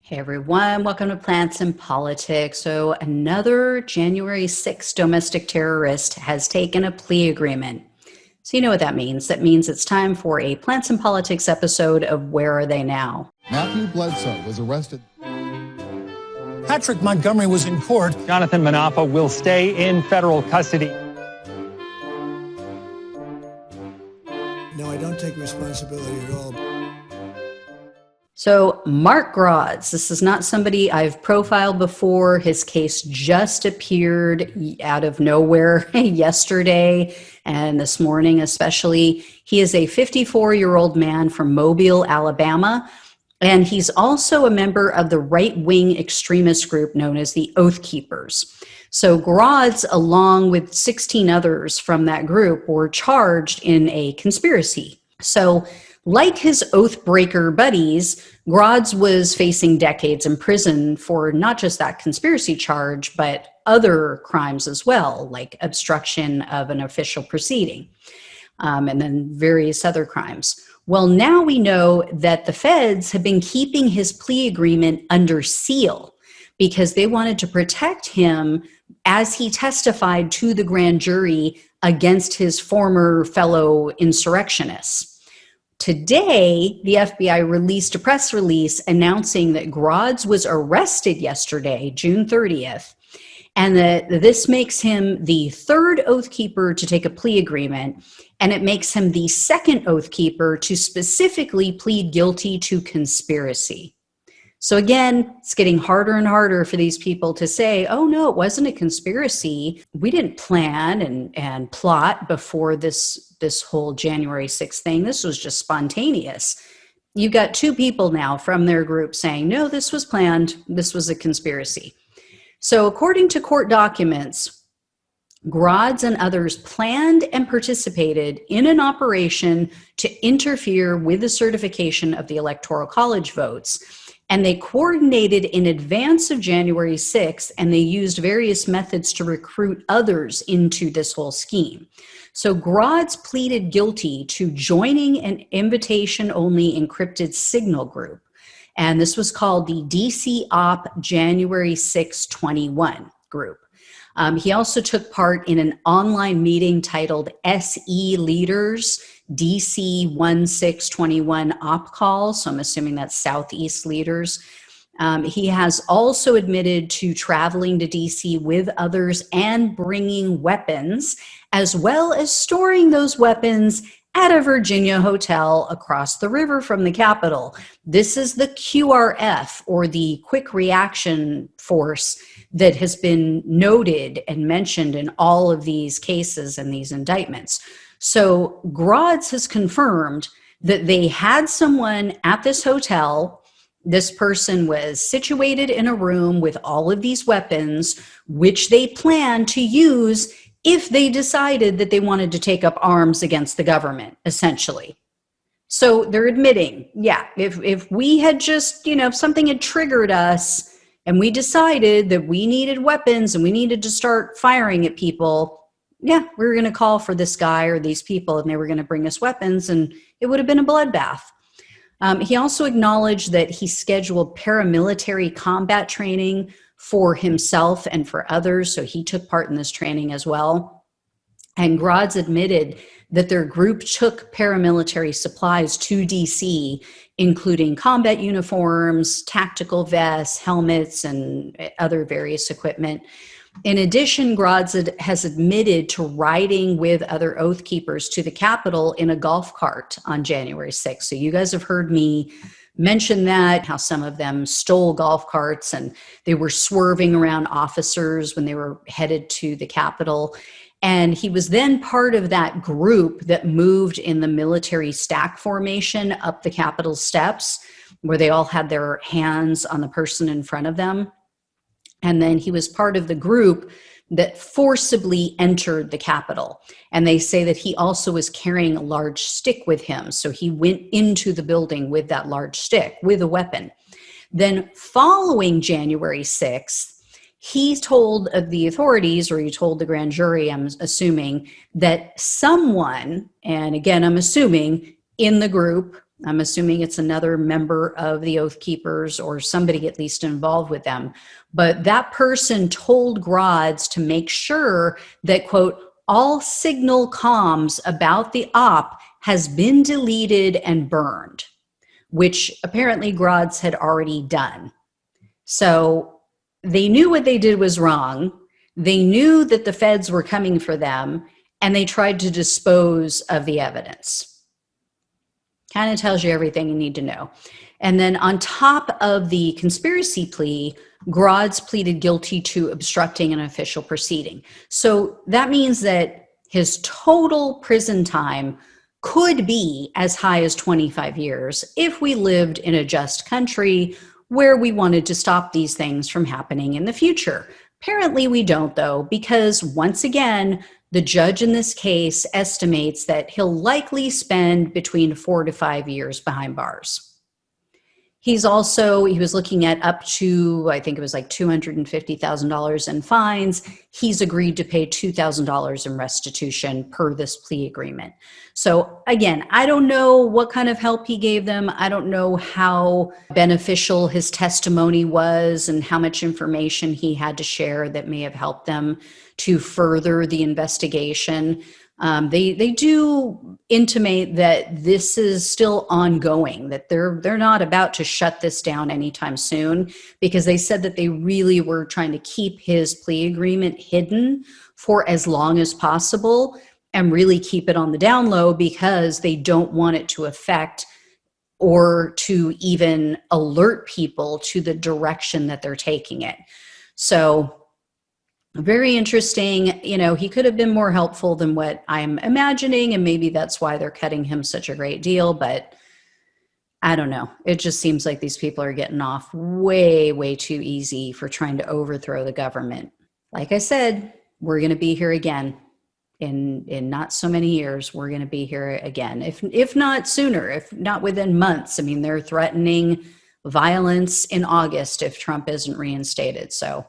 Hey everyone, welcome to Plants and Politics. So another January 6th domestic terrorist has taken a plea agreement. So you know what that means. That means it's time for a Plants and Politics episode of Where Are They Now? Matthew Bledsoe was arrested. Patrick Montgomery was in court. Jonathan Manapa will stay in federal custody. No, I don't take responsibility at all. So Mark Grods, this is not somebody I've profiled before. His case just appeared out of nowhere yesterday and this morning especially. He is a 54-year-old man from Mobile, Alabama, and he's also a member of the right-wing extremist group known as the Oath Keepers. So Grods, along with 16 others from that group, were charged in a conspiracy. So like his oath breaker buddies, Grods was facing decades in prison for not just that conspiracy charge, but other crimes as well, like obstruction of an official proceeding, and then various other crimes. Well, now we know that the feds have been keeping his plea agreement under seal because they wanted to protect him as he testified to the grand jury against his former fellow insurrectionists. Today, the FBI released a press release announcing that Grods was arrested yesterday, June 30th, and that this makes him the third Oath Keeper to take a plea agreement, and it makes him the second Oath Keeper to specifically plead guilty to conspiracy. So again, it's getting harder and harder for these people to say, oh no, it wasn't a conspiracy. We didn't plan and plot before this whole January 6th thing. This was just spontaneous. You've got two people now from their group saying, no, this was planned. This was a conspiracy. So according to court documents, Grods and others planned and participated in an operation to interfere with the certification of the Electoral College votes. And they coordinated in advance of January 6th, and they used various methods to recruit others into this whole scheme. So Grods pleaded guilty to joining an invitation-only encrypted signal group. And this was called the DC Op January 6, 21 group. He also took part in an online meeting titled SE Leaders DC 1621 Op Call. So I'm assuming that's Southeast Leaders. He has also admitted to traveling to DC with others and bringing weapons, as well as storing those weapons at a Virginia hotel across the river from the Capitol. This is the QRF, or the Quick Reaction Force, that has been noted and mentioned in all of these cases and these indictments. So Grods has confirmed that they had someone at this hotel. This person was situated in a room with all of these weapons, which they planned to use if they decided that they wanted to take up arms against the government, essentially. So they're admitting, yeah, if we had just, if something had triggered us and we decided that we needed weapons and we needed to start firing at people, yeah, we were going to call for this guy or these people and they were going to bring us weapons and it would have been a bloodbath. He also acknowledged that he scheduled paramilitary combat training for himself and for others, so he took part in this training as well. And Grods admitted that their group took paramilitary supplies to DC, including combat uniforms, tactical vests, helmets, and other various equipment. In addition, Grods has admitted to riding with other Oath Keepers to the Capitol in a golf cart on January 6th. So you guys have heard me mention that, how some of them stole golf carts and they were swerving around officers when they were headed to the Capitol. And he was then part of that group that moved in the military stack formation up the Capitol steps, where they all had their hands on the person in front of them. And then he was part of the group that forcibly entered the Capitol. And they say that he also was carrying a large stick with him. So he went into the building with that large stick, with a weapon. Then following January 6th, he told the authorities, or he told the grand jury, I'm assuming, that someone, and again, I'm assuming, in the group I'm assuming it's another member of the Oath Keepers or somebody at least involved with them. But that person told Grods to make sure that, quote, all signal comms about the op has been deleted and burned, which apparently Grods had already done. So they knew what they did was wrong. They knew that the feds were coming for them, and they tried to dispose of the evidence. Kind of tells you everything you need to know. And then on top of the conspiracy plea, Grods pleaded guilty to obstructing an official proceeding. So that means that his total prison time could be as high as 25 years if we lived in a just country where we wanted to stop these things from happening in the future. Apparently we don't, though, because once again, the judge in this case estimates that he'll likely spend between 4 to 5 years behind bars. He was looking at up to, I think it was like $250,000 in fines. He's agreed to pay $2,000 in restitution per this plea agreement. So again, I don't know what kind of help he gave them. I don't know how beneficial his testimony was and how much information he had to share that may have helped them to further the investigation. They do intimate that this is still ongoing, that they're not about to shut this down anytime soon, because they said that they really were trying to keep his plea agreement hidden for as long as possible and really keep it on the down low because they don't want it to affect or to even alert people to the direction that they're taking it. So very interesting. You know, he could have been more helpful than what I'm imagining, and maybe that's why they're cutting him such a great deal, but I don't know. It just seems like these people are getting off way, way too easy for trying to overthrow the government. Like I said, we're going to be here again. In not so many years, we're going to be here again. If not sooner, if not within months. I mean, they're threatening violence in August if Trump isn't reinstated. So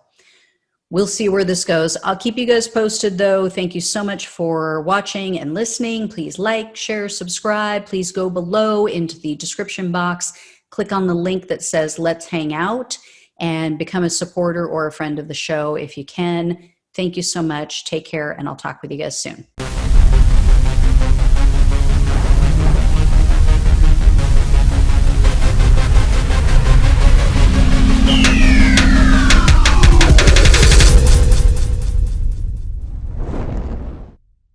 we'll see where this goes. I'll keep you guys posted, though. Thank you so much for watching and listening. Please like, share, subscribe. Please go below into the description box. Click on the link that says Let's Hang Out and become a supporter or a friend of the show if you can. Thank you so much. Take care, and I'll talk with you guys soon.